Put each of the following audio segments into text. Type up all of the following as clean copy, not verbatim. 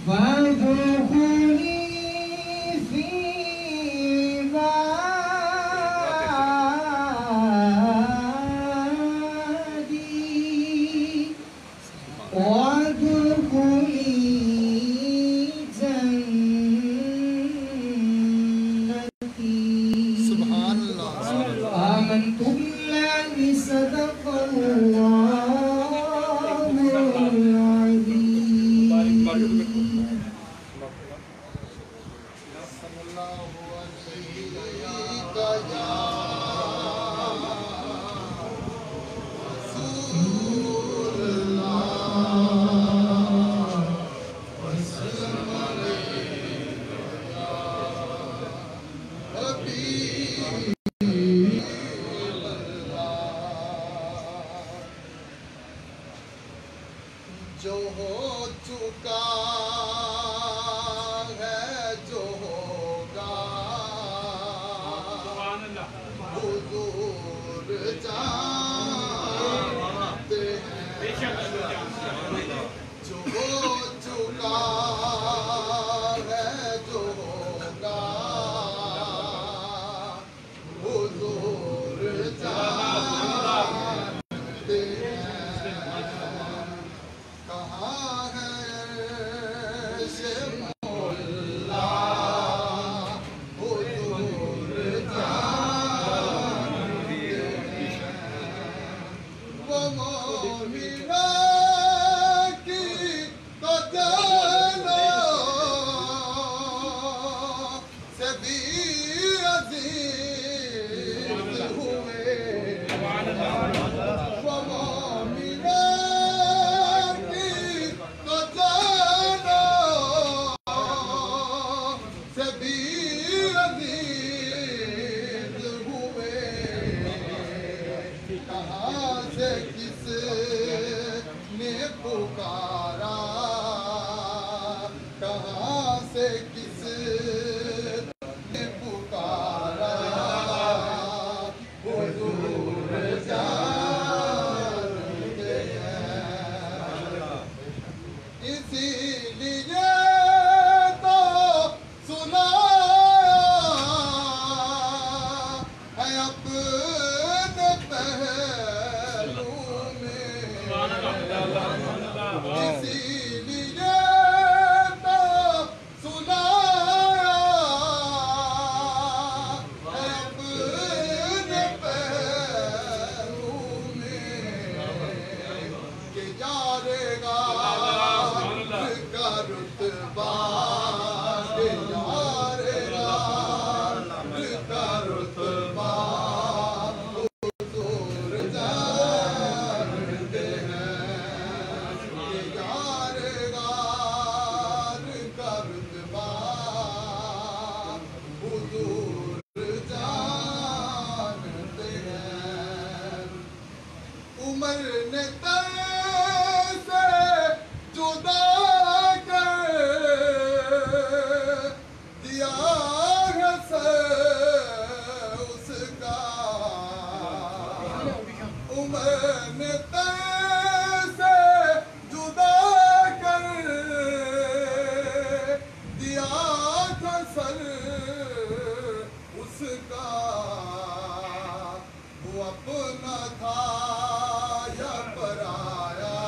وادخلي في عبادي وادخلي جنتي. سبحان اللہ. آمنت بالله صدق الله العظيم. جو ہو چکا ہے جو ہوگا حضور جانتے ہیں. جو ہو چکا ہے جو ہوگا حضور جانتے ہیں. کہاں ہے مولا حضور جانتے ہیں. وہ مومنہ کی تو جانوں سے بھی عزیز ہوئے. وہ مومنہ پکارا کہاں سے کس نے پکارا حضور جانتے ہیں. اسی لیے تو سنایا ہے اپنے پہلو میں. اسی لیے تو سنایا ہے اپنے پہلو میں کہ جارے گا کا رتبہ کہ جارے گا کا رتبہ حضور جانتے ہیں. کہ جارے گا کا رتبہ حضور جانتے ہیں. عمر نے سے جدا کر دیا ہے سر اس کا. عمر نے سے جدا کر دیا تھا سر اس کا. وہ اپنا تھا یا پرایا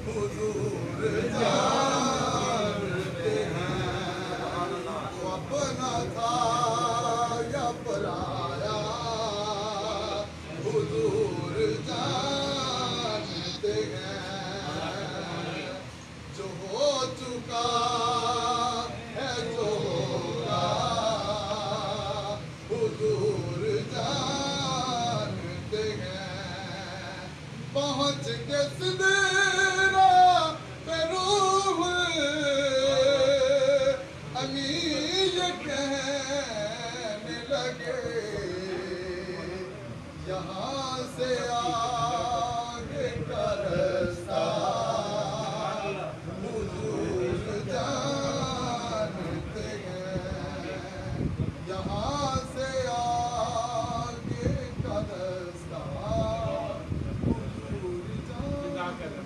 حضور جانتے ہیں. وہ اپنا تھا یا پرایا حضور جانتے ہیں. جو ہو چکا ہے جو ہوگا حضور جانتے ہیں. پہنچ کے سدرا پہ روح امین یہ کہنے لگے یہاں سے آگے کا رستہ حضور جانتے ہیں. یہاں سے آگے کا رستہ حضور جانتے ہیں.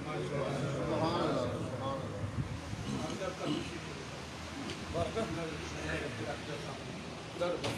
در